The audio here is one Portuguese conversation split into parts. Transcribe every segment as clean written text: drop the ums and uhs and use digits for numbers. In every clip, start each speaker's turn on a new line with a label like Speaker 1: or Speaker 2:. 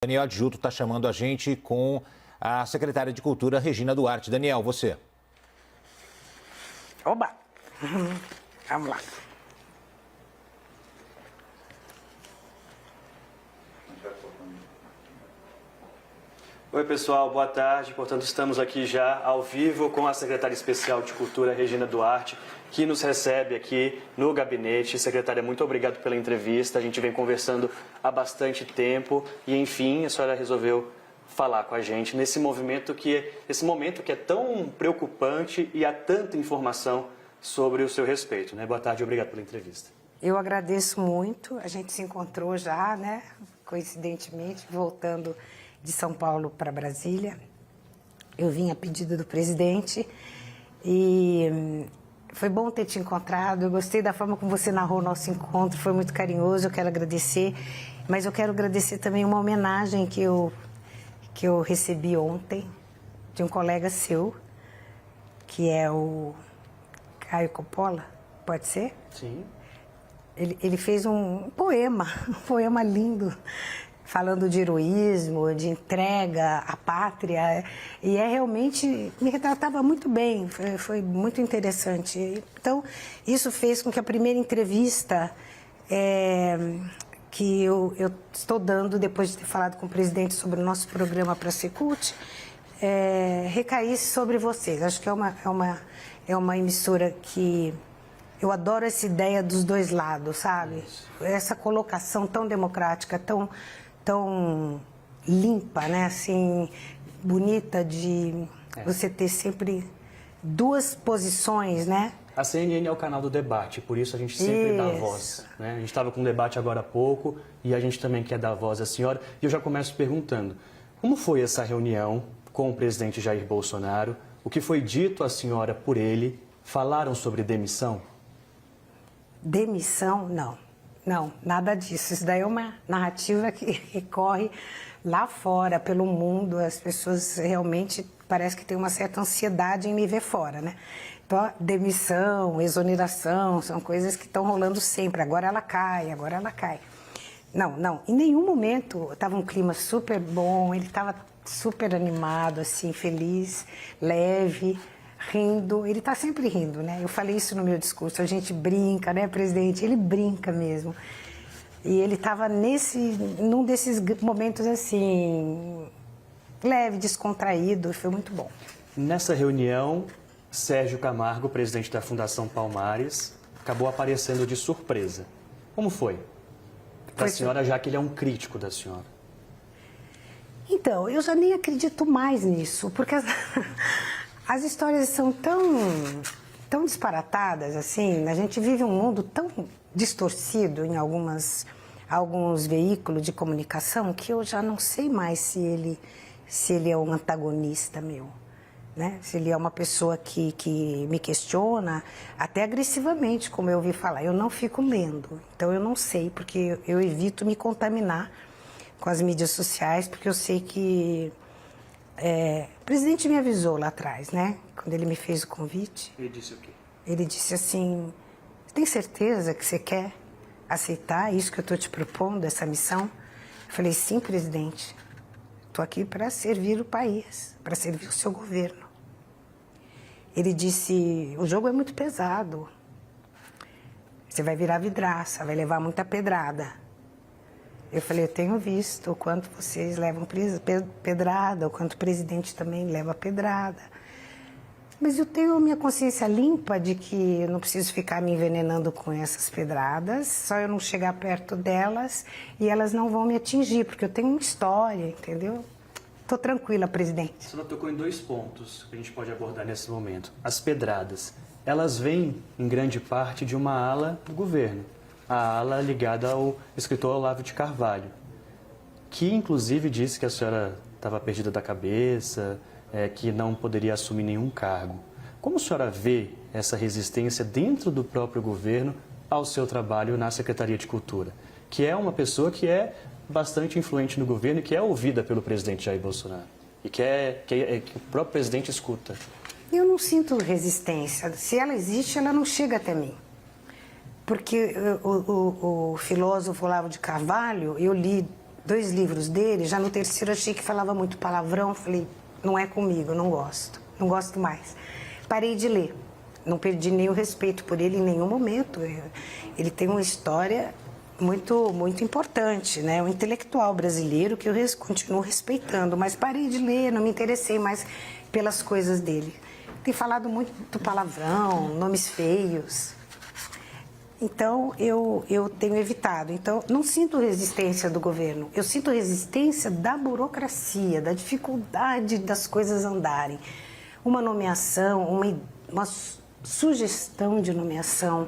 Speaker 1: Daniel Adjuto está chamando a gente com a secretária de Cultura, Regina Duarte. Daniel, você.
Speaker 2: Oba! Vamos lá.
Speaker 3: Oi, pessoal, boa tarde. Portanto, estamos aqui já ao vivo com a secretária especial de Cultura, Regina Duarte, que nos recebe aqui no gabinete. Secretária, muito obrigado pela entrevista. A gente vem conversando há bastante tempo e, enfim, a senhora resolveu falar com a gente nesse momento que é tão preocupante e há tanta informação sobre o seu respeito, né? Boa tarde, obrigado pela entrevista.
Speaker 2: Eu agradeço muito. A gente se encontrou já, né? Coincidentemente, voltando de São Paulo para Brasília. Eu vim a pedido do presidente e foi bom ter te encontrado. Eu gostei da forma como você narrou o nosso encontro, foi muito carinhoso. Eu quero agradecer, mas eu quero agradecer também uma homenagem que eu recebi ontem de um colega seu, que é o Caio Coppola, pode ser?
Speaker 3: Sim.
Speaker 2: Ele fez um poema lindo, falando de heroísmo, de entrega à pátria, e realmente me retratava muito bem, foi muito interessante. Então, isso fez com que a primeira entrevista que eu estou dando, depois de ter falado com o presidente sobre o nosso programa para a Secult, recaísse sobre vocês. Acho que é uma emissora que eu adoro essa ideia dos dois lados, sabe? Essa colocação tão democrática, tão limpa, né? Assim, bonita de você ter sempre duas posições, né?
Speaker 3: A CNN é o canal do debate, por isso a gente sempre dá voz, né? A gente estava com um debate agora há pouco e a gente também quer dar voz à senhora. E eu já começo perguntando, como foi essa reunião com o presidente Jair Bolsonaro? O que foi dito à senhora por ele? Falaram sobre demissão?
Speaker 2: Demissão? Não, nada disso. Isso daí é uma narrativa que recorre lá fora, pelo mundo. As pessoas realmente parece que tem uma certa ansiedade em me ver fora, né? Então, demissão, exoneração, são coisas que estão rolando sempre. Agora ela cai. Não. Em nenhum momento estava um clima super bom, ele estava super animado, assim, feliz, leve, rindo. Ele está sempre rindo, né? Eu falei isso no meu discurso. A gente brinca, né, presidente? Ele brinca mesmo. E ele estava num desses momentos, assim, leve, descontraído. Foi muito bom.
Speaker 3: Nessa reunião, Sérgio Camargo, presidente da Fundação Palmares, acabou aparecendo de surpresa. Como foi? Para a senhora, já que ele é um crítico da senhora.
Speaker 2: Então, eu já nem acredito mais nisso, porque as histórias são tão disparatadas, assim. A gente vive um mundo tão distorcido em alguns veículos de comunicação que eu já não sei mais se ele é um antagonista meu, né? Se ele é uma pessoa que me questiona, até agressivamente, como eu ouvi falar. Eu não fico lendo, então eu não sei, porque eu evito me contaminar com as mídias sociais, porque eu sei que... o presidente me avisou lá atrás, né? Quando ele me fez o convite.
Speaker 3: Ele disse o quê?
Speaker 2: Ele disse assim, tem certeza que você quer aceitar isso que eu estou te propondo, essa missão? Eu falei, sim, presidente. Estou aqui para servir o país, para servir o seu governo. Ele disse, o jogo é muito pesado. Você vai virar vidraça, vai levar muita pedrada. Eu falei, eu tenho visto o quanto vocês levam pedrada, o quanto o presidente também leva pedrada. Mas eu tenho a minha consciência limpa de que eu não preciso ficar me envenenando com essas pedradas, só eu não chegar perto delas e elas não vão me atingir, porque eu tenho uma história, entendeu? Estou tranquila, presidente.
Speaker 3: A senhora tocou em dois pontos que a gente pode abordar nesse momento. As pedradas, elas vêm, em grande parte, de uma ala do governo. A ala ligada ao escritor Olavo de Carvalho, que inclusive disse que a senhora estava perdida da cabeça, que não poderia assumir nenhum cargo. Como a senhora vê essa resistência dentro do próprio governo ao seu trabalho na Secretaria de Cultura, que é uma pessoa que é bastante influente no governo e que é ouvida pelo presidente Jair Bolsonaro e que o próprio presidente escuta?
Speaker 2: Eu não sinto resistência. Se ela existe, ela não chega até mim. Porque o filósofo Olavo de Carvalho, eu li 2 livros dele, já no terceiro achei que falava muito palavrão, falei, não é comigo, não gosto mais. Parei de ler, não perdi nem o respeito por ele em nenhum momento. Ele tem uma história muito, muito importante, né? Um intelectual brasileiro que eu continuo respeitando, mas parei de ler, não me interessei mais pelas coisas dele. Tem falado muito palavrão, nomes feios. Então, eu tenho evitado. Então, não sinto resistência do governo, eu sinto resistência da burocracia, da dificuldade das coisas andarem. Uma nomeação, uma sugestão de nomeação,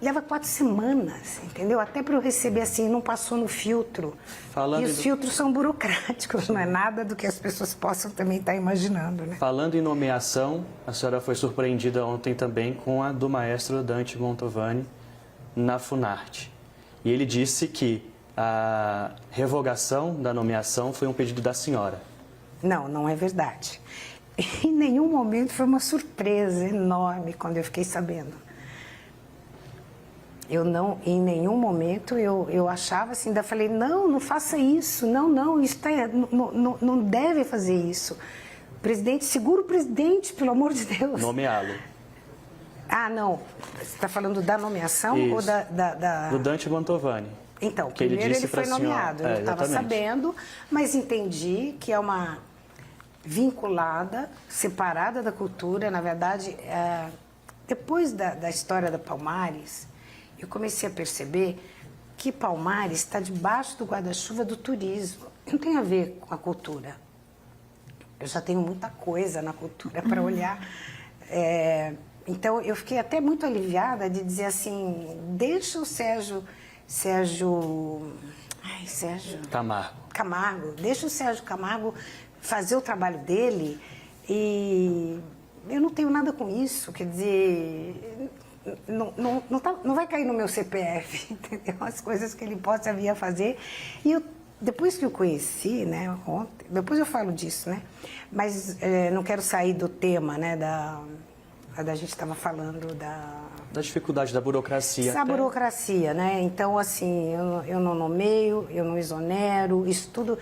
Speaker 2: leva 4 semanas, entendeu? Até para eu receber assim, não passou no filtro. E os filtros são burocráticos, não é nada do que as pessoas possam também estar imaginando, né?
Speaker 3: Falando em nomeação, a senhora foi surpreendida ontem também com a do maestro Dante Mantovani na Funarte. E ele disse que a revogação da nomeação foi um pedido da senhora.
Speaker 2: Não, não é verdade. Em nenhum momento foi uma surpresa enorme quando eu fiquei sabendo. Em nenhum momento eu achava assim, ainda falei, não faça isso, não, não deve fazer isso. Presidente, segura o presidente, pelo amor de Deus.
Speaker 3: Nomeá-lo.
Speaker 2: Ah, não, você está falando da nomeação
Speaker 3: isso.
Speaker 2: ou da...
Speaker 3: Do Dante Mantovani.
Speaker 2: Então,
Speaker 3: que
Speaker 2: primeiro ele foi
Speaker 3: senhora...
Speaker 2: nomeado, eu estava sabendo, mas entendi que é uma vinculada, separada da cultura, na verdade, depois da história da Palmares, eu comecei a perceber que Palmares está debaixo do guarda-chuva do turismo. Não tem a ver com a cultura. Eu já tenho muita coisa na cultura para olhar. Então, eu fiquei até muito aliviada de dizer assim, deixa o Sérgio Camargo, deixa o Sérgio Camargo fazer o trabalho dele e eu não tenho nada com isso, quer dizer... Não vai cair no meu CPF, entendeu? As coisas que ele possa vir a fazer. E depois que eu conheci, né, ontem, depois eu falo disso, né? Mas não quero sair do tema, né, da gente estava falando
Speaker 3: da dificuldade da burocracia.
Speaker 2: Essa burocracia, né? Então, assim, eu não nomeio, eu não exonero, isso tudo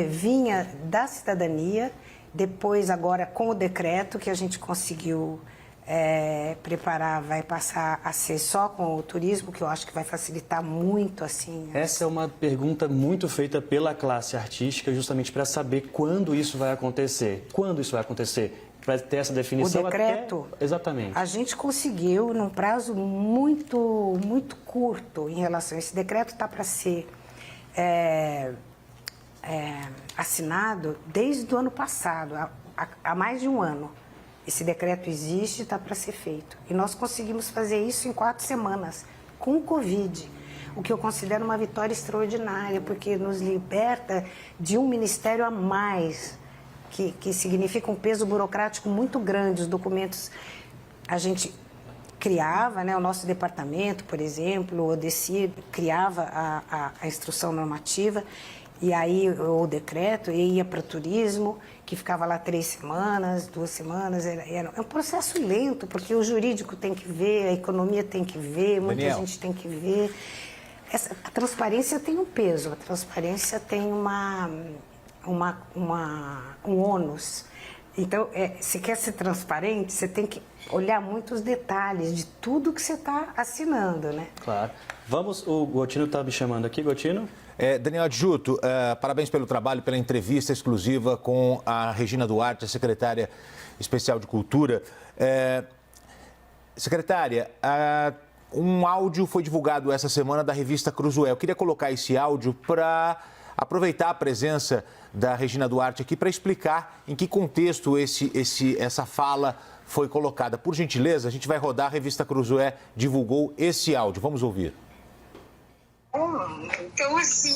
Speaker 2: vinha da cidadania, depois agora com o decreto que a gente conseguiu... preparar, vai passar a ser só com o turismo, que eu acho que vai facilitar muito, assim.
Speaker 3: Essa é uma pergunta muito feita pela classe artística, justamente para saber quando isso vai acontecer. Quando isso vai acontecer? Vai ter essa definição?
Speaker 2: O decreto,
Speaker 3: exatamente.
Speaker 2: A gente conseguiu, num prazo muito, muito curto em relação a esse decreto, está para ser assinado desde o ano passado, há mais de um ano. Esse decreto existe, está para ser feito. E nós conseguimos fazer isso em 4 semanas, com o Covid, o que eu considero uma vitória extraordinária, porque nos liberta de um ministério a mais, que significa um peso burocrático muito grande. Os documentos a gente criava, né, o nosso departamento, por exemplo, o ODECI criava a instrução normativa, e aí o decreto ia para o turismo, que ficava lá 3 semanas, 2 semanas. É um processo lento, porque o jurídico tem que ver, a economia tem que ver, muita gente tem que ver. A transparência tem um peso, a transparência tem um ônus. Então, se quer ser transparente, você tem que olhar muitos detalhes de tudo que você está assinando, né?
Speaker 3: Claro. O Gotino está me chamando aqui, Gotino.
Speaker 1: Daniel Adjuto, parabéns pelo trabalho, pela entrevista exclusiva com a Regina Duarte, a secretária especial de Cultura. Secretária, um áudio foi divulgado essa semana da revista Cruzoé. Eu queria colocar esse áudio para aproveitar a presença da Regina Duarte aqui para explicar em que contexto essa fala foi colocada. Por gentileza, a gente vai rodar, a revista Cruzoé divulgou esse áudio. Vamos ouvir.
Speaker 4: Então, assim,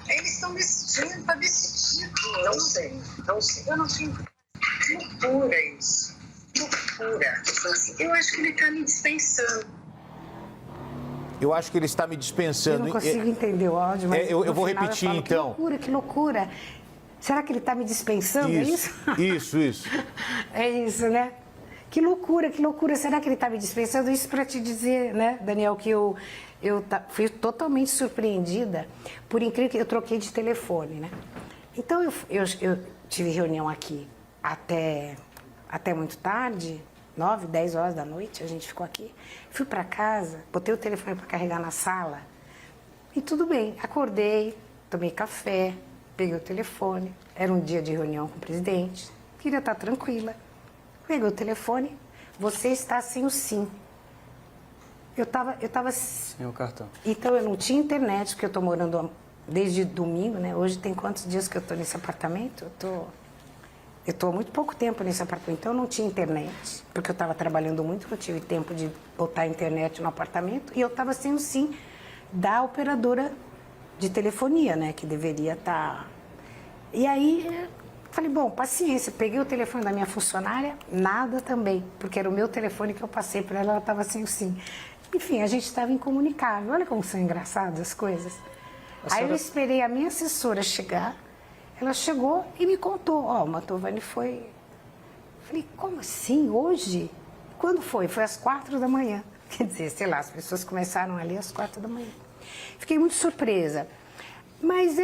Speaker 4: eles estão decidindo para decidir. Não sei. Eu não sei. Loucura isso. Loucura. Assim, eu acho que ele está me dispensando.
Speaker 1: Eu acho que ele está me dispensando.
Speaker 2: Eu não consigo entender o áudio, mas
Speaker 1: eu vou repetir, então.
Speaker 2: Que loucura. Será que ele está me dispensando?
Speaker 1: Isso. Isso.
Speaker 2: É isso, né? Que loucura. Será que ele está me dispensando? Isso para te dizer, né, Daniel, que fui totalmente surpreendida, por incrível que eu troquei de telefone, né? Então, eu tive reunião aqui até muito tarde, 9, 10 horas da noite, a gente ficou aqui. Fui para casa, botei o telefone para carregar na sala e tudo bem. Acordei, tomei café, peguei o telefone. Era um dia de reunião com o presidente, queria estar tranquila. Peguei o telefone, você está sem o SIM. Eu tava sem
Speaker 3: o cartão.
Speaker 2: Então, eu não tinha internet, porque eu estou morando desde domingo, né? Hoje tem quantos dias que eu estou nesse apartamento? Eu estou há muito pouco tempo nesse apartamento, então eu não tinha internet, porque eu estava trabalhando muito, não tive tempo de botar a internet no apartamento, e eu estava sem o SIM da operadora de telefonia, né? Que deveria estar... E aí, falei, bom, paciência, peguei o telefone da minha funcionária, nada também, porque era o meu telefone que eu passei para ela, ela estava sem o SIM. Enfim, a gente estava incomunicável. Olha como são engraçadas as coisas. Aí eu esperei a minha assessora chegar, ela chegou e me contou, ó, o Mantovani foi... Falei, como assim, hoje? Quando foi? Foi às 4 da manhã. Quer dizer, sei lá, as pessoas começaram ali às 4 da manhã. Fiquei muito surpresa. Mas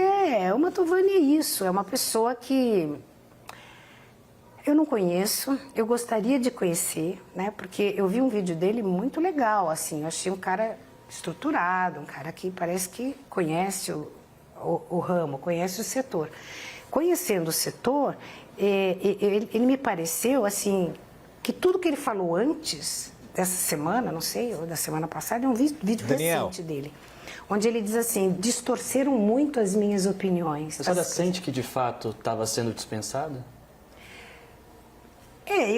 Speaker 2: o Mantovani é isso, é uma pessoa que eu não conheço, eu gostaria de conhecer, né? Porque eu vi um vídeo dele muito legal, assim, eu achei um cara estruturado, um cara que parece que conhece o ramo, conhece o setor. Conhecendo o setor, ele me pareceu, assim, que tudo que ele falou antes dessa semana, não sei, ou da semana passada, é um vídeo recente dele. Onde ele diz assim, distorceram muito as minhas opiniões.
Speaker 3: A senhora sente que, de fato, estava sendo dispensada?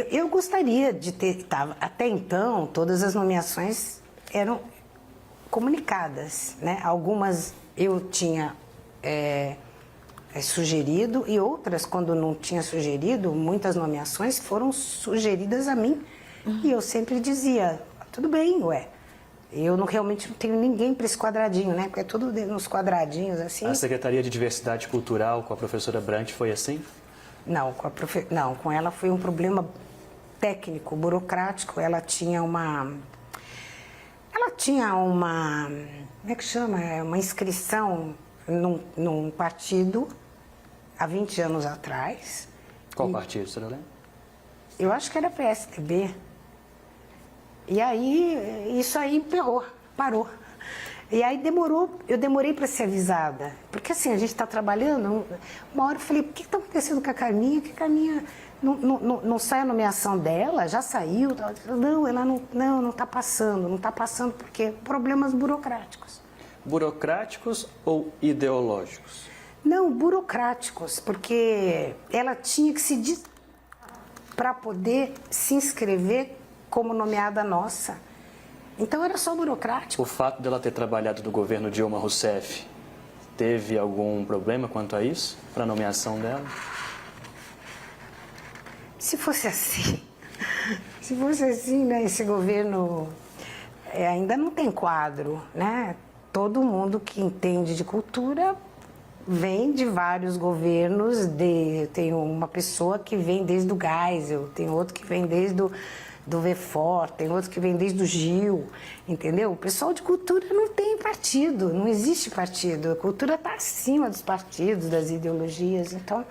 Speaker 2: Eu gostaria de ter... Até então, todas as nomeações eram comunicadas, né? Algumas eu tinha sugerido e outras, quando não tinha sugerido, muitas nomeações foram sugeridas a mim. E eu sempre dizia, tudo bem, eu realmente não tenho ninguém para esse quadradinho, né? Porque é tudo nos quadradinhos, assim.
Speaker 3: A Secretaria de Diversidade Cultural com a professora Brant foi assim?
Speaker 2: Não, com ela foi um problema técnico, burocrático. Ela tinha uma... Como é que chama? Uma inscrição num partido há 20 anos atrás.
Speaker 3: Qual partido, você lembra?
Speaker 2: Eu acho que era PSDB. E aí, isso aí parou. E aí eu demorei para ser avisada. Porque assim, a gente está trabalhando, uma hora eu falei, o que está acontecendo com a Carminha? Que a Carminha não sai a nomeação dela? Já saiu? Não, ela não está passando. Não está passando porque problemas burocráticos.
Speaker 3: Burocráticos ou ideológicos?
Speaker 2: Não, burocráticos, porque ela tinha que para poder se inscrever como nomeada nossa. Então era só burocrático.
Speaker 3: O fato dela ter trabalhado no governo Dilma Rousseff, teve algum problema quanto a isso, para a nomeação dela?
Speaker 2: Se fosse assim, né, esse governo ainda não tem quadro, né? Todo mundo que entende de cultura vem de vários governos, tem uma pessoa que vem desde o Geisel, tem outro que vem desde do VFOR, tem outro que vem desde o Gil, entendeu? O pessoal de cultura não tem partido, não existe partido. A cultura está acima dos partidos, das ideologias. Então,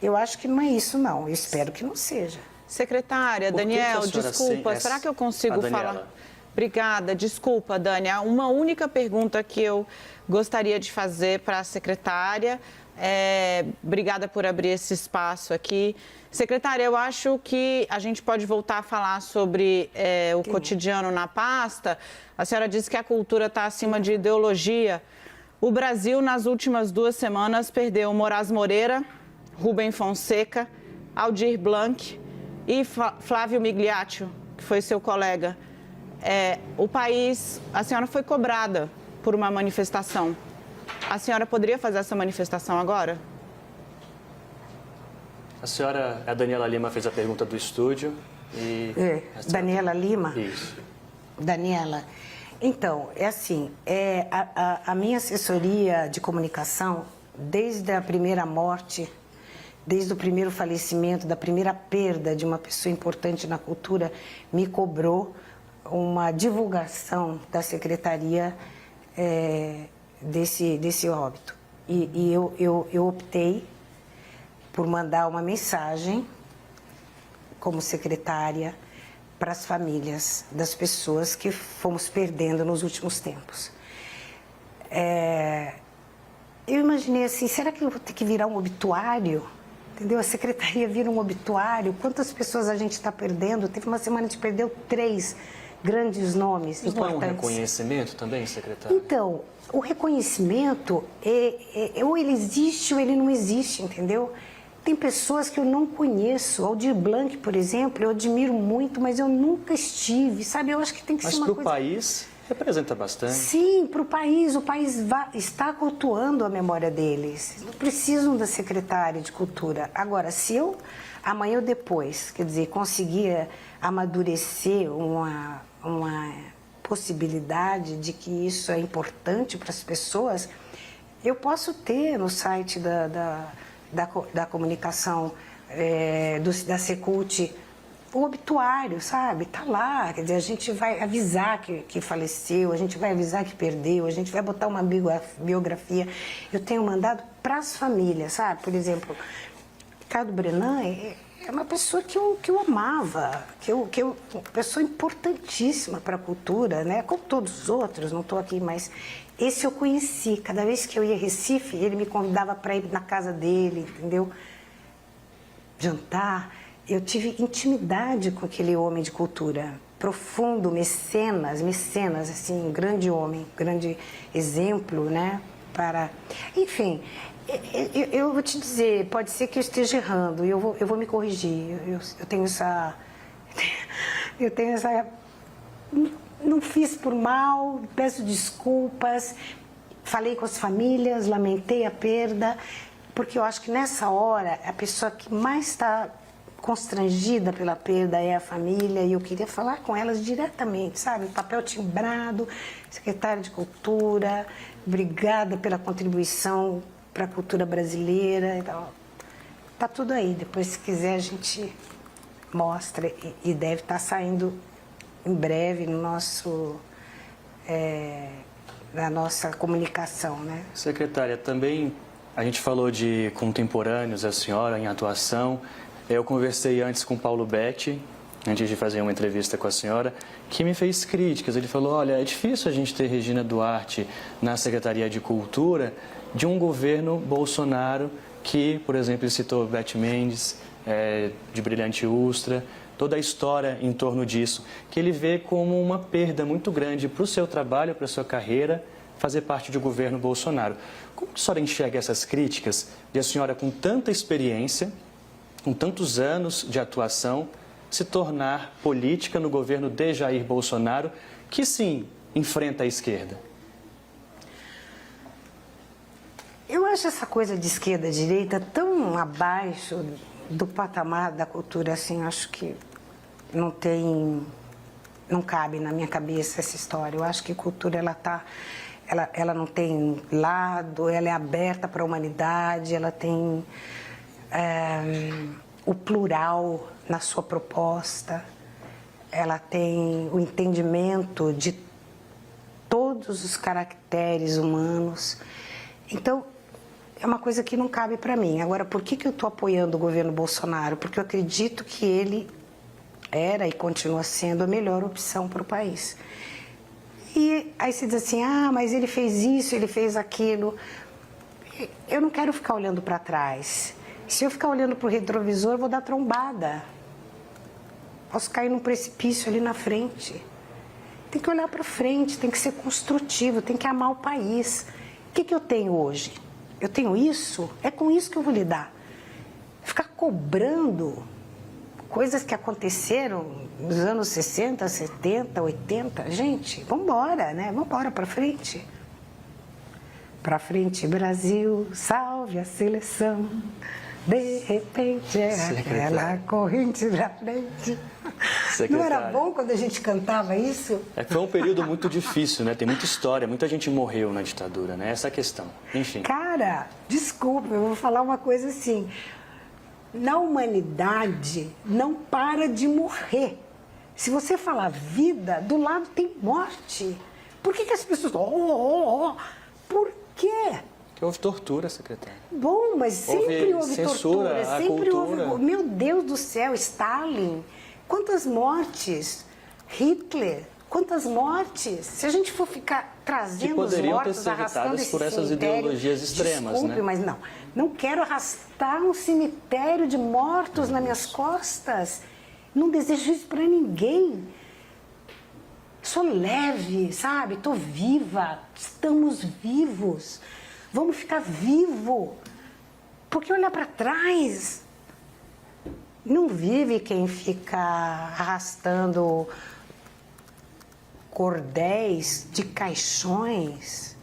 Speaker 2: eu acho que não é isso, não. Eu espero que não seja.
Speaker 5: Secretária, Daniel, desculpa, será que eu consigo falar? Obrigada, desculpa, Dani. Uma única pergunta que eu gostaria de fazer para a secretária. Obrigada por abrir esse espaço aqui. Secretária, eu acho que a gente pode voltar a falar sobre o cotidiano na pasta. A senhora disse que a cultura está acima de ideologia. O Brasil, nas últimas 2 semanas, perdeu Moraes Moreira, Rubem Fonseca, Aldir Blanc e Flávio Migliaccio, que foi seu colega. O país, a senhora foi cobrada por uma manifestação. A senhora poderia fazer essa manifestação agora?
Speaker 3: A Daniela Lima fez a pergunta do estúdio e...
Speaker 2: Daniela Lima?
Speaker 3: Isso.
Speaker 2: Daniela, então, a minha assessoria de comunicação, desde a primeira morte, desde o primeiro falecimento, da primeira perda de uma pessoa importante na cultura, me cobrou uma divulgação da secretaria desse óbito. E eu optei por mandar uma mensagem como secretária para as famílias das pessoas que fomos perdendo nos últimos tempos. Eu imaginei assim, será que eu vou ter que virar um obituário? Entendeu? A secretaria vira um obituário. Quantas pessoas a gente está perdendo? Teve uma semana que a gente perdeu 3 grandes nomes importantes.
Speaker 3: Não é um reconhecimento também, secretário?
Speaker 2: Então, o reconhecimento, ou ele existe ou ele não existe, entendeu? Tem pessoas que eu não conheço. Aldir Blanc, por exemplo, eu admiro muito, mas eu nunca estive, sabe? Eu acho que tem que ser uma coisa...
Speaker 3: Mas para o país, representa bastante.
Speaker 2: Sim, para o país está cultuando a memória deles. Não precisam da secretária de Cultura. Agora, se eu, amanhã ou depois, quer dizer, conseguir amadurecer uma possibilidade de que isso é importante para as pessoas, eu posso ter no site da comunicação da Secult o obituário, sabe? Tá lá, quer dizer, a gente vai avisar que faleceu, a gente vai avisar que perdeu, a gente vai botar uma biografia. Eu tenho mandado para as famílias, sabe? Por exemplo, Ricardo Brenan é uma pessoa que eu amava, uma pessoa importantíssima para a cultura, né? Como todos os outros, não estou aqui, mas esse eu conheci. Cada vez que eu ia a Recife, ele me convidava para ir na casa dele, entendeu? Jantar. Eu tive intimidade com aquele homem de cultura, profundo, mecenas, assim, um grande homem, grande exemplo, né? Enfim, eu vou te dizer, pode ser que eu esteja errando, e eu vou me corrigir. Eu tenho essa... Não fiz por mal, peço desculpas, falei com as famílias, lamentei a perda, porque eu acho que nessa hora a pessoa que mais está constrangida pela perda é a família, e eu queria falar com elas diretamente, sabe? Papel timbrado, secretária de Cultura, obrigada pela contribuição para a cultura brasileira. Então, tá tudo aí, depois se quiser a gente mostra, e deve estar saindo em breve no na nossa comunicação, né?
Speaker 3: Secretária, também a gente falou de contemporâneos, a senhora em atuação. Eu conversei antes com o Paulo Betti, antes de fazer uma entrevista com a senhora, que me fez críticas. Ele falou, olha, é difícil a gente ter Regina Duarte na Secretaria de Cultura de um governo Bolsonaro que, por exemplo, ele citou Beth Mendes, de Brilhante Ustra, toda a história em torno disso, que ele vê como uma perda muito grande para o seu trabalho, para a sua carreira, fazer parte do governo Bolsonaro. Como a senhora enxerga essas críticas de a senhora com tanta experiência, com tantos anos de atuação, se tornar política no governo de Jair Bolsonaro, que sim, enfrenta a esquerda?
Speaker 2: Eu acho essa coisa de esquerda e direita tão abaixo do patamar da cultura, assim, acho que não cabe na minha cabeça essa história. Eu acho que cultura, ela não tem lado, ela é aberta para a humanidade, ela tem o plural na sua proposta, ela tem o entendimento de todos os caracteres humanos. Então, é uma coisa que não cabe para mim. Agora, por que eu estou apoiando o governo Bolsonaro? Porque eu acredito que ele era e continua sendo a melhor opção para o país. E aí se diz assim, mas ele fez isso, ele fez aquilo. Eu não quero ficar olhando para trás. Se eu ficar olhando para o retrovisor, eu vou dar trombada. Posso cair num precipício ali na frente. Tem que olhar para frente, tem que ser construtivo, tem que amar o país. O que eu tenho hoje? Eu tenho isso? É com isso que eu vou lidar. Ficar cobrando coisas que aconteceram nos anos 60, 70, 80. Gente, vamos embora, né? Vamos embora para frente. Para frente, Brasil, salve a seleção. De repente é aquela corrente pra frente. Não era bom quando a gente cantava isso?
Speaker 3: Foi um período muito difícil, né? Tem muita história, muita gente morreu na ditadura, né? Essa é a questão. Enfim.
Speaker 2: Cara, desculpa, eu vou falar uma coisa assim. Na humanidade, não para de morrer. Se você falar vida, do lado tem morte. Por que as pessoas... Por quê?
Speaker 3: Que houve tortura, secretária.
Speaker 2: Bom, mas sempre houve
Speaker 3: censura,
Speaker 2: tortura, sempre houve... Meu Deus do céu, Stalin, quantas mortes? Hitler, quantas mortes? Se a gente for ficar trazendo os mortos, arrastando esse
Speaker 3: por essas ideologias extremas,
Speaker 2: desculpe,
Speaker 3: né?
Speaker 2: Mas não quero arrastar um cemitério de mortos nas minhas costas. Não desejo isso para ninguém. Sou leve, sabe? Estou viva, estamos vivos. Vamos ficar vivo. Porque olhar para trás, não vive quem fica arrastando cordéis de caixões.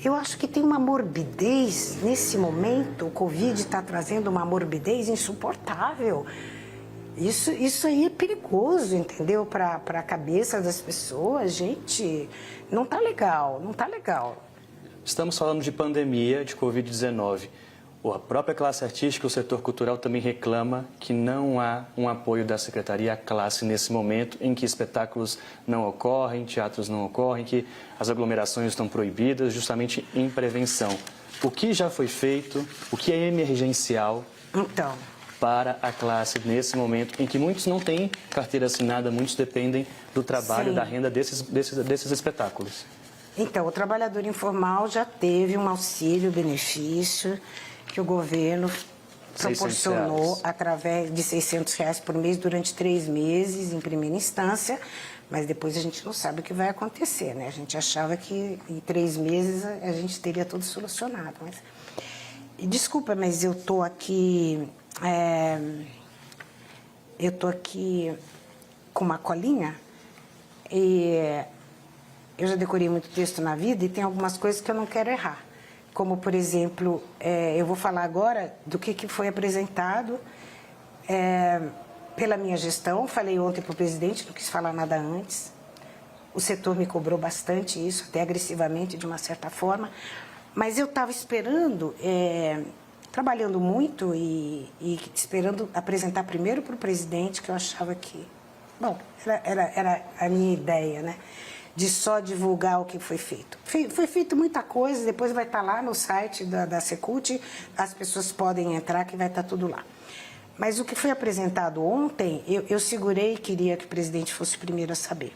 Speaker 2: Eu acho que tem uma morbidez nesse momento. O Covid está trazendo uma morbidez insuportável. Isso aí é perigoso, entendeu? Para a cabeça das pessoas, gente. Não tá legal, não tá legal.
Speaker 3: Estamos falando de pandemia, de Covid-19. A própria classe artística, o setor cultural também reclama que não há um apoio da Secretaria à classe nesse momento em que espetáculos não ocorrem, teatros não ocorrem, que as aglomerações estão proibidas, justamente em prevenção. O que já foi feito, o que é emergencial para a classe nesse momento em que muitos não têm carteira assinada, muitos dependem do trabalho, da renda desses espetáculos?
Speaker 2: Então, o trabalhador informal já teve um auxílio, benefício que o governo proporcionou através de R$600 por mês durante 3 meses, em primeira instância, mas depois a gente não sabe o que vai acontecer, né? A gente achava que em 3 meses a gente teria tudo solucionado. Mas... Desculpa, mas eu estou aqui... eu estou aqui com uma colinha e eu já decorei muito texto na vida e tem algumas coisas que eu não quero errar. Como, por exemplo, eu vou falar agora do que foi apresentado pela minha gestão. Falei ontem para o presidente, não quis falar nada antes. O setor me cobrou bastante isso, até agressivamente, de uma certa forma. Mas eu estava esperando, trabalhando muito e esperando apresentar primeiro para o presidente, que eu achava que... Bom, era a minha ideia, né? De só divulgar o que foi feito. Foi feito muita coisa, depois vai estar lá no site da Secult, as pessoas podem entrar que vai estar tudo lá. Mas o que foi apresentado ontem, eu segurei e queria que o presidente fosse o primeiro a saber.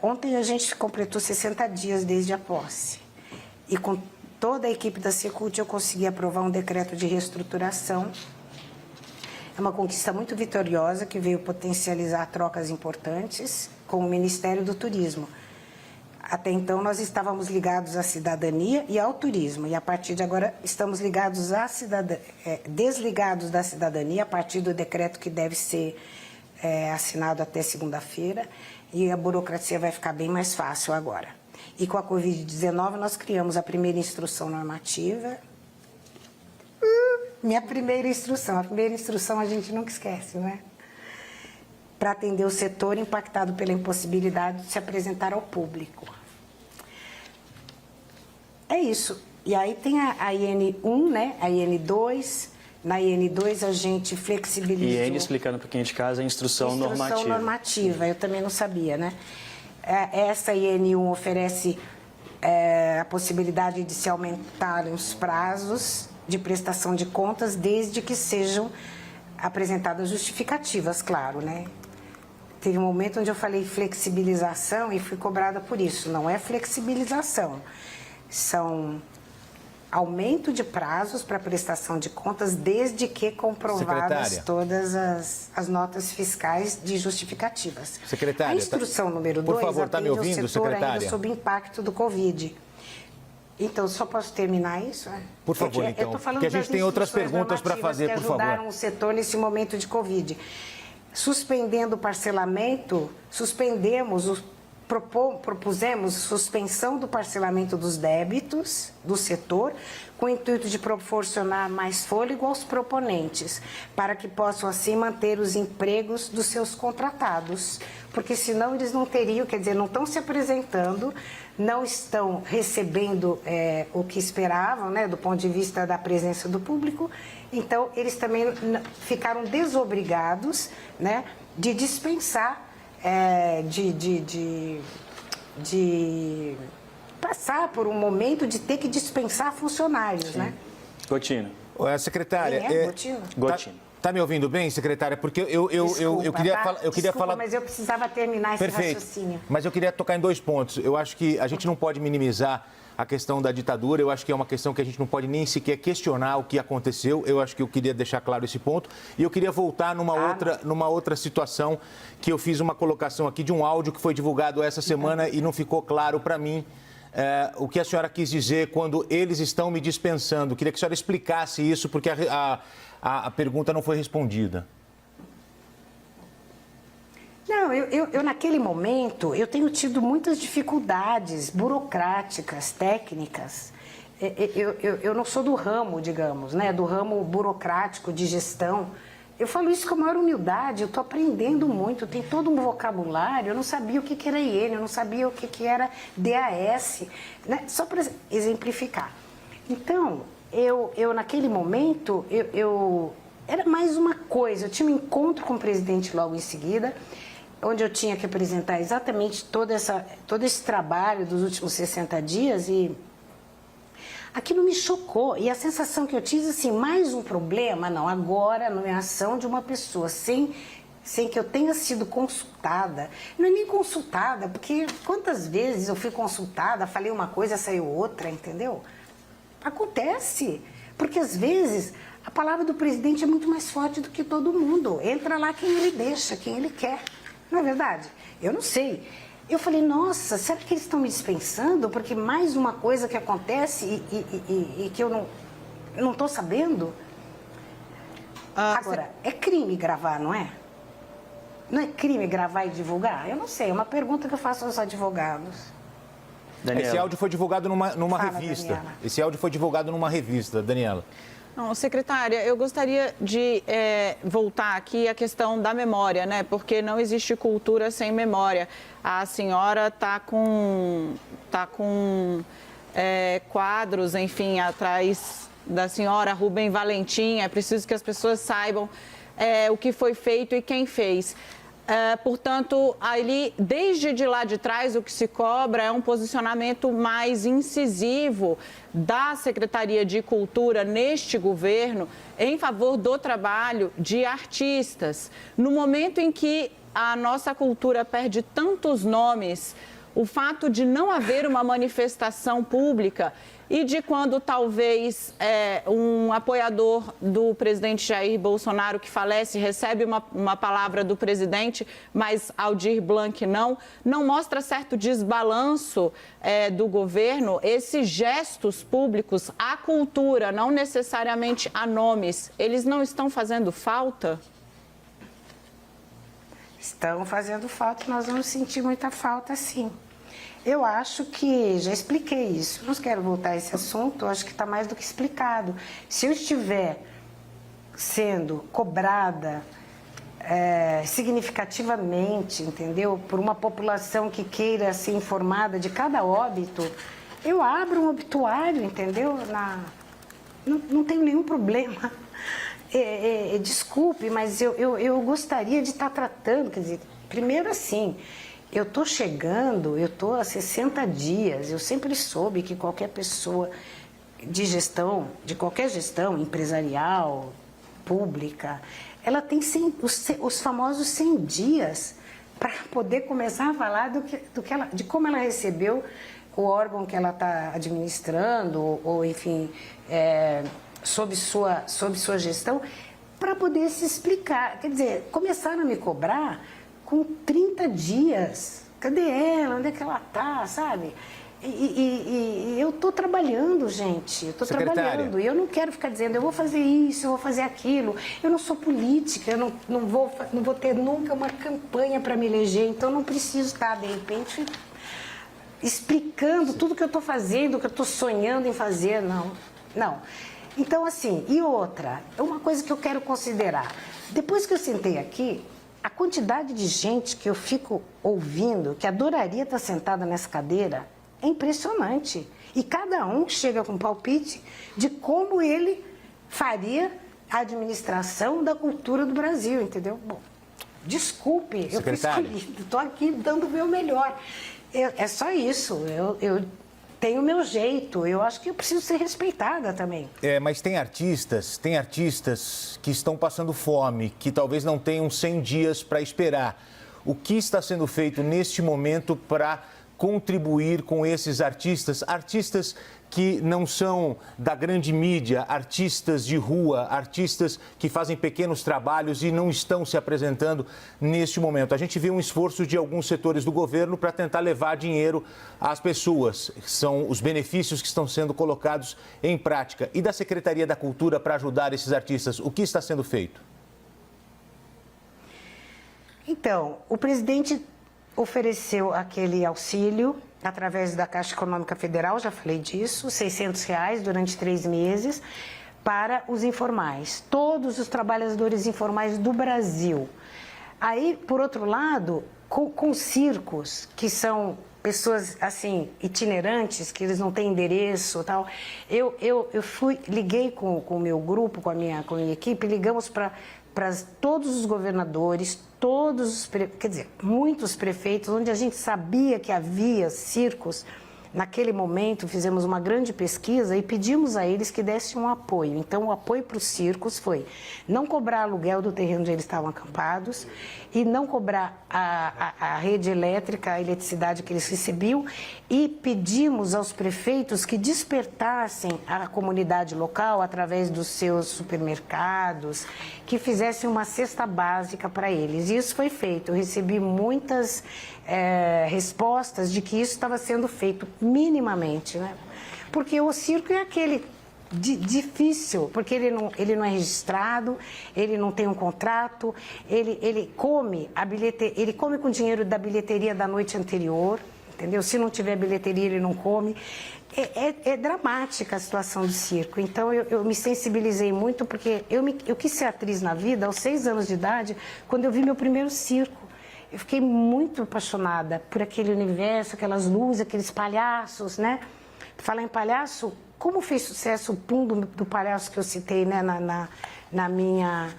Speaker 2: Ontem a gente completou 60 dias desde a posse. E com toda a equipe da Secult eu consegui aprovar um decreto de reestruturação. É uma conquista muito vitoriosa que veio potencializar trocas importantes com o Ministério do Turismo. Até então nós estávamos ligados à cidadania e ao turismo, e a partir de agora estamos ligados à desligados da cidadania a partir do decreto que deve ser assinado até segunda-feira, e a burocracia vai ficar bem mais fácil agora. E com a Covid-19 nós criamos a primeira instrução normativa. Minha primeira instrução, a primeira instrução a gente nunca esquece, não é? Para atender o setor impactado pela impossibilidade de se apresentar ao público. É isso. E aí tem a IN1, né? A IN2. Na IN2 a gente flexibilizou...
Speaker 3: IN, explicando para quem é de casa, é instrução normativa.
Speaker 2: Instrução normativa, eu também não sabia, né? Essa IN1 oferece a possibilidade de se aumentarem os prazos de prestação de contas, desde que sejam apresentadas justificativas, claro, né? Teve um momento onde eu falei flexibilização e fui cobrada por isso. Não é flexibilização, são aumento de prazos para prestação de contas, desde que comprovadas todas as notas fiscais de justificativas.
Speaker 1: Secretária,
Speaker 2: a instrução número 2
Speaker 1: por favor, está me ouvindo, secretária?
Speaker 2: Ainda sob impacto do Covid. Então, só posso terminar isso?
Speaker 1: Por favor, então, porque a gente tem outras perguntas para fazer, por favor.
Speaker 2: Que ajudaram o setor nesse momento de Covid. Suspendendo o parcelamento, propusemos suspensão do parcelamento dos débitos do setor, com o intuito de proporcionar mais fôlego aos proponentes, para que possam assim manter os empregos dos seus contratados, porque senão eles não teriam, quer dizer, não estão se apresentando, não estão recebendo o que esperavam, né, do ponto de vista da presença do público, então eles também ficaram desobrigados, né, de dispensar, de passar por um momento de ter que dispensar funcionários, né?
Speaker 3: Gotino.
Speaker 1: Secretária...
Speaker 2: Gotino?
Speaker 3: Gotino.
Speaker 1: Tá me ouvindo bem, secretária? Porque eu queria falar...
Speaker 2: Mas eu precisava terminar esse raciocínio.
Speaker 1: Mas eu queria tocar em 2 pontos. Eu acho que a gente não pode minimizar a questão da ditadura. Eu acho que é uma questão que a gente não pode nem sequer questionar o que aconteceu. Eu acho que eu queria deixar claro esse ponto. E eu queria voltar numa outra situação que eu fiz uma colocação aqui de um áudio que foi divulgado essa semana e não ficou claro para mim o que a senhora quis dizer quando eles estão me dispensando. Queria que a senhora explicasse isso, porque a pergunta não foi respondida.
Speaker 2: Não, eu naquele momento, eu tenho tido muitas dificuldades burocráticas, técnicas. Eu não sou do ramo, digamos, né, do ramo burocrático de gestão. Eu falo isso com a maior humildade, eu estou aprendendo muito, tem todo um vocabulário, eu não sabia o que era IN, eu não sabia o que era DAS, né? Só para exemplificar. Então, eu naquele momento, era mais uma coisa, eu tinha um encontro com o presidente logo em seguida, onde eu tinha que apresentar exatamente todo esse trabalho dos últimos 60 dias e aquilo me chocou. E a sensação que eu tive, assim, mais um problema, não, agora a nomeação de uma pessoa sem que eu tenha sido consultada, não é nem consultada, porque quantas vezes eu fui consultada, falei uma coisa, saiu outra, entendeu? Acontece, porque às vezes a palavra do presidente é muito mais forte do que todo mundo. Entra lá quem ele deixa, quem ele quer. Não é verdade? Eu não sei. Eu falei, nossa, será que eles estão me dispensando? Porque mais uma coisa que acontece e que eu não estou sabendo. Agora, é crime gravar, não é? Não é crime gravar e divulgar? Eu não sei, é uma pergunta que eu faço aos advogados.
Speaker 3: Daniela.
Speaker 1: Esse áudio foi divulgado numa revista.
Speaker 2: Daniela.
Speaker 1: Esse áudio foi divulgado numa revista, Daniela.
Speaker 5: Não, secretária, eu gostaria de voltar aqui à questão da memória, né? Porque não existe cultura sem memória. A senhora está com quadros, enfim, atrás da senhora, Rubem Valentim. É preciso que as pessoas saibam o que foi feito e quem fez. Portanto, ali, desde de lá de trás, o que se cobra é um posicionamento mais incisivo da Secretaria de Cultura neste governo em favor do trabalho de artistas. No momento em que a nossa cultura perde tantos nomes, o fato de não haver uma manifestação pública e de quando talvez um apoiador do presidente Jair Bolsonaro que falece recebe uma palavra do presidente, mas Aldir Blanc não mostra certo desbalanço do governo. Esses gestos públicos à cultura, não necessariamente a nomes, eles não estão fazendo falta?
Speaker 2: Estão fazendo falta, nós vamos sentir muita falta, sim. Eu acho que já expliquei isso. Não quero voltar a esse assunto, eu acho que está mais do que explicado. Se eu estiver sendo cobrada significativamente, entendeu, por uma população que queira ser informada de cada óbito, eu abro um obituário, entendeu? Não tenho nenhum problema. Desculpe, mas eu gostaria de estar tratando, quer dizer, primeiro assim, eu estou chegando, eu estou há 60 dias, eu sempre soube que qualquer pessoa de gestão, de qualquer gestão empresarial, pública, ela tem os famosos 100 dias para poder começar a falar de como ela recebeu o órgão que ela está administrando, ou enfim, sob sua gestão, para poder se explicar. Quer dizer, começaram a me cobrar com 30 dias. Cadê ela? Onde é que ela está, sabe? E eu estou trabalhando, gente. Eu estou trabalhando. E eu não quero ficar dizendo, eu vou fazer isso, eu vou fazer aquilo. Eu não sou política, eu não vou ter nunca uma campanha para me eleger. Então, eu não preciso estar, de repente, explicando tudo que eu estou fazendo, que eu estou sonhando em fazer. Não. Então, assim, e outra, uma coisa que eu quero considerar. Depois que eu sentei aqui, a quantidade de gente que eu fico ouvindo, que adoraria estar sentada nessa cadeira, é impressionante. E cada um chega com um palpite de como ele faria a administração da cultura do Brasil, entendeu? Bom, desculpe, eu fui escolhida, estou aqui dando o meu melhor. É só isso. Eu tenho o meu jeito. Eu acho que eu preciso ser respeitada também.
Speaker 1: Mas tem artistas que estão passando fome, que talvez não tenham 100 dias para esperar. O que está sendo feito neste momento para contribuir com esses artistas que não são da grande mídia, artistas de rua, artistas que fazem pequenos trabalhos e não estão se apresentando neste momento? A gente vê um esforço de alguns setores do governo para tentar levar dinheiro às pessoas. São os benefícios que estão sendo colocados em prática. E da Secretaria da Cultura para ajudar esses artistas, o que está sendo feito?
Speaker 2: Então, o presidente ofereceu aquele auxílio através da Caixa Econômica Federal, já falei disso, R$600 durante 3 meses para os informais, todos os trabalhadores informais do Brasil. Aí, por outro lado, com circos, que são pessoas assim itinerantes, que eles não têm endereço, tal. Liguei com o meu grupo, com a minha equipe, ligamos para todos os governadores, muitos prefeitos, onde a gente sabia que havia circos. Naquele momento, fizemos uma grande pesquisa e pedimos a eles que dessem um apoio. Então, o apoio para os circos foi não cobrar aluguel do terreno onde eles estavam acampados e não cobrar a rede elétrica, a eletricidade que eles recebiam, e pedimos aos prefeitos que despertassem a comunidade local através dos seus supermercados, que fizessem uma cesta básica para eles. E isso foi feito. Eu recebi muitas respostas de que isso estava sendo feito minimamente, né? Porque o circo é aquele difícil, porque ele não é registrado, ele não tem um contrato, ele come com o dinheiro da bilheteria da noite anterior, entendeu? Se não tiver bilheteria, ele não come. É dramática a situação do circo. Então, eu me sensibilizei muito, porque eu quis ser atriz na vida aos 6 anos de idade, quando eu vi meu primeiro circo. Eu fiquei muito apaixonada por aquele universo, aquelas luzes, aqueles palhaços, né? Falar em palhaço, como fez sucesso o pum do palhaço que eu citei, né, na minha...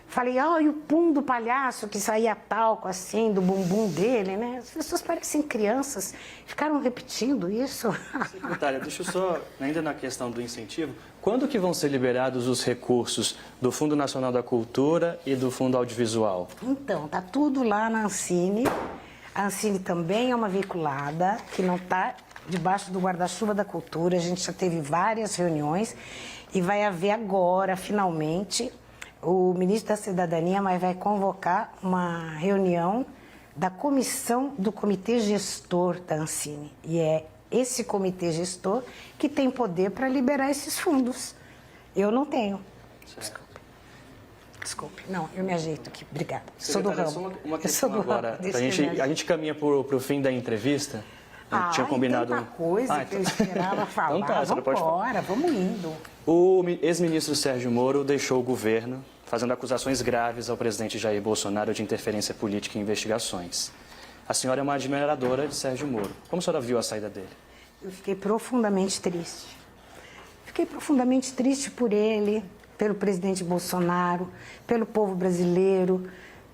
Speaker 2: Falei, e o pum do palhaço que saía talco assim, do bumbum dele, né? As pessoas parecem crianças, ficaram repetindo isso.
Speaker 3: Secretária, deixa eu só, ainda na questão do incentivo, quando que vão ser liberados os recursos do Fundo Nacional da Cultura e do Fundo Audiovisual?
Speaker 2: Então, tá tudo lá na Ancine. A Ancine também é uma veiculada que não está debaixo do guarda-chuva da cultura. A gente já teve várias reuniões e vai haver agora, finalmente, o ministro da Cidadania vai convocar uma reunião da comissão do comitê gestor da Ancine. E é esse comitê gestor que tem poder para liberar esses fundos. Eu não tenho. Desculpe. Não, eu me ajeito aqui. Obrigada. Sou do ramo.
Speaker 3: Uma questão agora. A gente caminha para o fim da entrevista. A gente tinha combinado...
Speaker 2: tanta coisa que eu esperava falar.
Speaker 3: Então tá,
Speaker 2: vamos embora, vamos indo.
Speaker 3: O ex-ministro Sérgio Moro deixou o governo fazendo acusações graves ao presidente Jair Bolsonaro de interferência política em investigações. A senhora é uma admiradora de Sérgio Moro. Como a senhora viu a saída dele?
Speaker 2: Eu fiquei profundamente triste. Fiquei profundamente triste por ele, pelo presidente Bolsonaro, pelo povo brasileiro,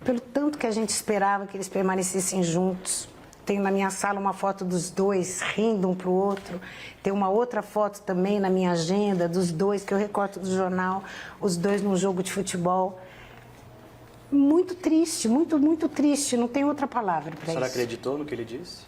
Speaker 2: pelo tanto que a gente esperava que eles permanecessem juntos. Tenho na minha sala uma foto dos dois rindo um para o outro. Tem uma outra foto também na minha agenda dos dois, que eu recorto do jornal, os dois num jogo de futebol. Muito triste, muito, muito triste. Não tem outra palavra para isso.
Speaker 3: A senhora acreditou no que ele disse?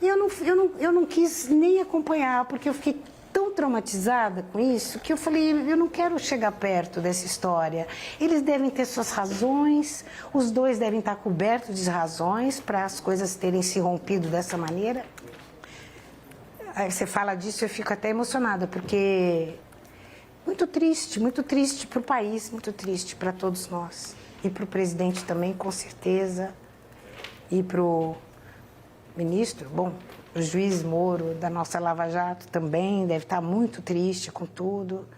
Speaker 2: Eu não quis nem acompanhar, porque eu fiquei tão traumatizada com isso que eu falei, eu não quero chegar perto dessa história. Eles devem ter suas razões, os dois devem estar cobertos de razões para as coisas terem se rompido dessa maneira. Aí você fala disso, eu fico até emocionada, porque muito triste para o país, muito triste para todos nós. E para o presidente também, com certeza, e para o ministro, o juiz Moro da nossa Lava Jato também deve estar muito triste com tudo,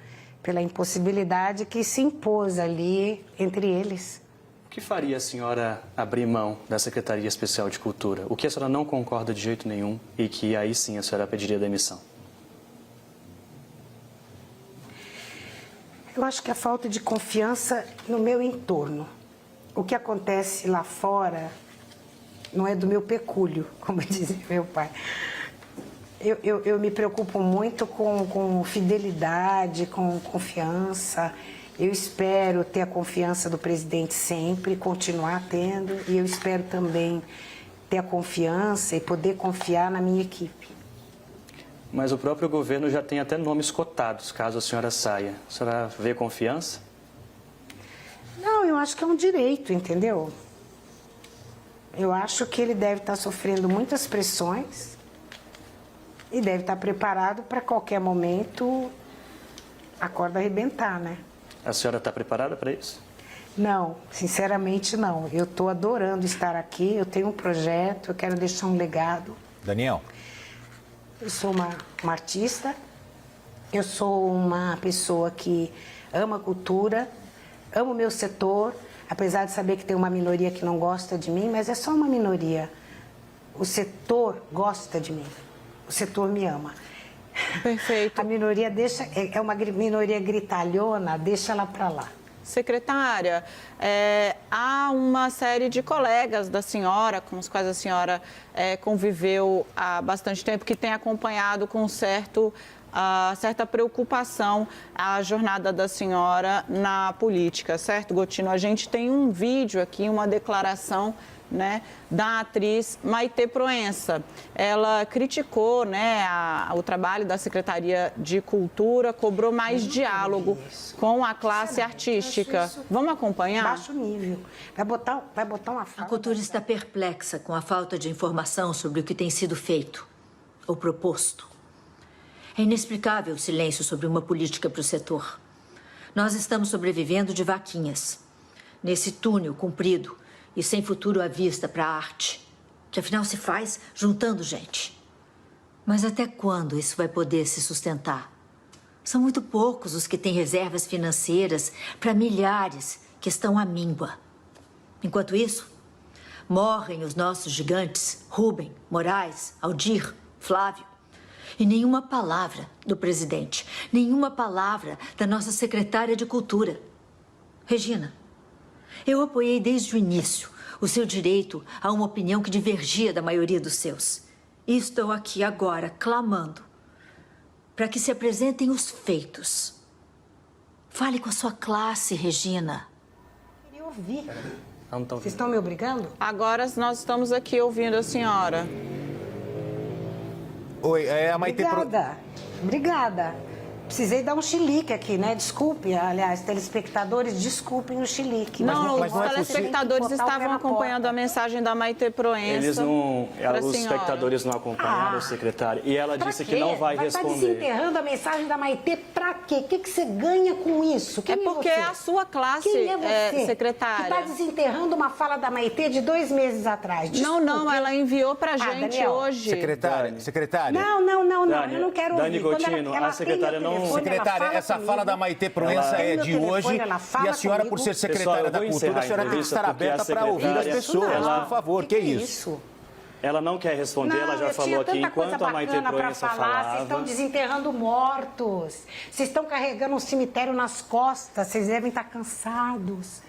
Speaker 2: pela impossibilidade que se impôs ali entre eles.
Speaker 3: O que faria a senhora abrir mão da Secretaria Especial de Cultura? O que a senhora não concorda de jeito nenhum e que aí sim a senhora pediria demissão?
Speaker 2: Eu acho que a falta de confiança no meu entorno. O que acontece lá fora não é do meu pecúlio, como dizia meu pai. Eu me preocupo muito com fidelidade, com confiança. Eu espero ter a confiança do presidente sempre, continuar tendo, e eu espero também ter a confiança e poder confiar na minha equipe.
Speaker 3: Mas o próprio governo já tem até nomes cotados, caso a senhora saia. A senhora vê confiança?
Speaker 2: Não, eu acho que é um direito, entendeu? Eu acho que ele deve estar sofrendo muitas pressões e deve estar preparado para qualquer momento a corda arrebentar, né?
Speaker 3: A senhora está preparada para isso?
Speaker 2: Não, sinceramente não. Eu estou adorando estar aqui, eu tenho um projeto, eu quero deixar um legado.
Speaker 1: Daniel.
Speaker 2: Eu sou uma artista, eu sou uma pessoa que ama cultura, amo o meu setor, apesar de saber que tem uma minoria que não gosta de mim, mas é só uma minoria. O setor gosta de mim, o setor me ama.
Speaker 5: Perfeito.
Speaker 2: A minoria é uma minoria gritalhona, deixa ela para lá.
Speaker 5: Secretária, há uma série de colegas da senhora, com os quais a senhora conviveu há bastante tempo, que tem acompanhado com certa preocupação a jornada da senhora na política, certo, Gotino? A gente tem um vídeo aqui, uma declaração, né, da atriz Maitê Proença. Ela criticou, né, o trabalho da Secretaria de Cultura, cobrou mais diálogo com a classe artística. Vamos acompanhar?
Speaker 2: Baixo nível. Vai botar uma fala.
Speaker 6: A cultura está perplexa com a falta de informação sobre o que tem sido feito ou proposto. É inexplicável o silêncio sobre uma política para o setor. Nós estamos sobrevivendo de vaquinhas, nesse túnel comprido e sem futuro à vista para a arte, que afinal se faz juntando gente. Mas até quando isso vai poder se sustentar? São muito poucos os que têm reservas financeiras para milhares que estão à míngua. Enquanto isso, morrem os nossos gigantes, Rubem, Moraes, Aldir, Flávio. E nenhuma palavra do presidente, nenhuma palavra da nossa secretária de Cultura. Regina, eu apoiei desde o início o seu direito a uma opinião que divergia da maioria dos seus. E estou aqui agora clamando para que se apresentem os feitos. Fale com a sua classe, Regina.
Speaker 2: Eu queria ouvir.
Speaker 3: Não tô...
Speaker 2: Vocês estão me obrigando?
Speaker 5: Agora nós estamos aqui ouvindo a senhora.
Speaker 1: Oi, a Maitê...
Speaker 2: Obrigada. Precisei dar um chilique aqui, né? Desculpe, aliás, telespectadores, desculpem o chilique.
Speaker 5: Não,
Speaker 1: mas
Speaker 5: os telespectadores estavam acompanhando a mensagem da Maitê Proença.
Speaker 3: Os espectadores não acompanharam, secretária. E ela disse que não vai responder.
Speaker 2: Vai estar desenterrando a mensagem da Maitê pra quê? O que você ganha com isso? Quem
Speaker 5: porque é a sua classe, secretária.
Speaker 2: Que está desenterrando uma fala da Maitê de 2 meses atrás. Desculpe.
Speaker 5: Não, ela enviou pra gente
Speaker 2: Daniel.
Speaker 5: Hoje.
Speaker 1: Secretária.
Speaker 2: Não,
Speaker 3: Dani,
Speaker 2: eu não quero ouvir.
Speaker 3: Dani Gotino, a secretária não...
Speaker 1: Secretária, essa fala da Maitê Proença é de hoje e a senhora, por ser secretária da Cultura, a senhora tem que estar aberta para ouvir as pessoas, por favor. Que isso?
Speaker 3: Ela não quer responder, ela já falou aqui, enquanto a Maitê Proença falava...
Speaker 2: Vocês estão desenterrando mortos, vocês estão carregando um cemitério nas costas, vocês devem estar cansados.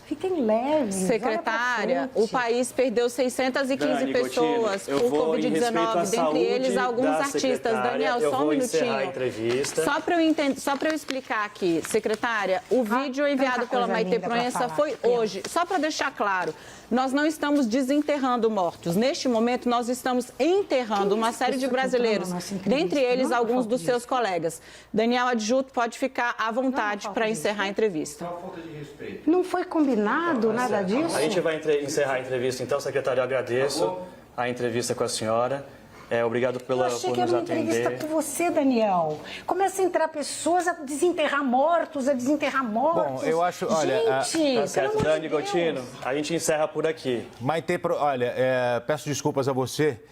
Speaker 2: Fiquem leves.
Speaker 5: Secretária, o país perdeu 615 pessoas por Covid-19, dentre eles alguns artistas. Daniel, só um minutinho. Só para eu explicar aqui, secretária, o vídeo enviado pela Maitê Proença foi hoje. Só para deixar claro, nós não estamos desenterrando mortos. Neste momento, nós estamos enterrando uma série de brasileiros, dentre eles alguns dos seus colegas. Daniel Adjuto, pode ficar à vontade para encerrar a entrevista.
Speaker 2: Não foi combinado nada disso?
Speaker 3: A gente vai encerrar a entrevista, então, secretário, eu agradeço a entrevista com a senhora. Obrigado por nos atender.
Speaker 2: Eu achei que era uma entrevista com você, Daniel. Começa a entrar pessoas a desenterrar mortos,
Speaker 1: Bom, eu acho, olha...
Speaker 2: Gente,
Speaker 3: tá certo, Dani Gotino, a gente encerra por aqui.
Speaker 1: Maitê, olha, peço desculpas a você,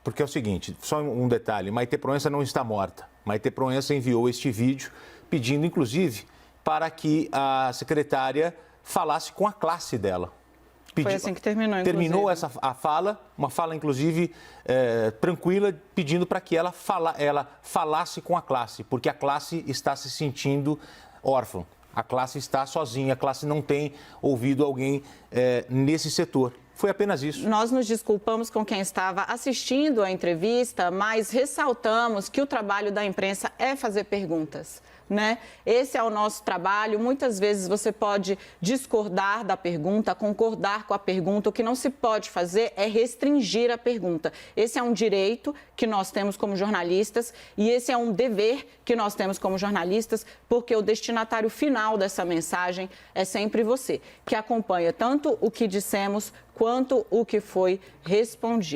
Speaker 1: porque é o seguinte, só um detalhe, Maitê Proença não está morta. Maitê Proença enviou este vídeo pedindo, inclusive, para que a secretária falasse com a classe dela.
Speaker 5: Foi assim que terminou, inclusive.
Speaker 1: Terminou a fala, uma fala, inclusive, tranquila, pedindo para que ela falasse com a classe, porque a classe está se sentindo órfã. a classe está sozinha, a classe não tem ouvido alguém nesse setor. Foi apenas isso.
Speaker 5: Nós nos desculpamos com quem estava assistindo a entrevista, mas ressaltamos que o trabalho da imprensa é fazer perguntas, né? Esse é o nosso trabalho. Muitas vezes você pode discordar da pergunta, concordar com a pergunta. O que não se pode fazer é restringir a pergunta. Esse é um direito que nós temos como jornalistas e esse é um dever que nós temos como jornalistas, porque o destinatário final dessa mensagem é sempre você, que acompanha tanto o que dissemos quanto o que foi respondido.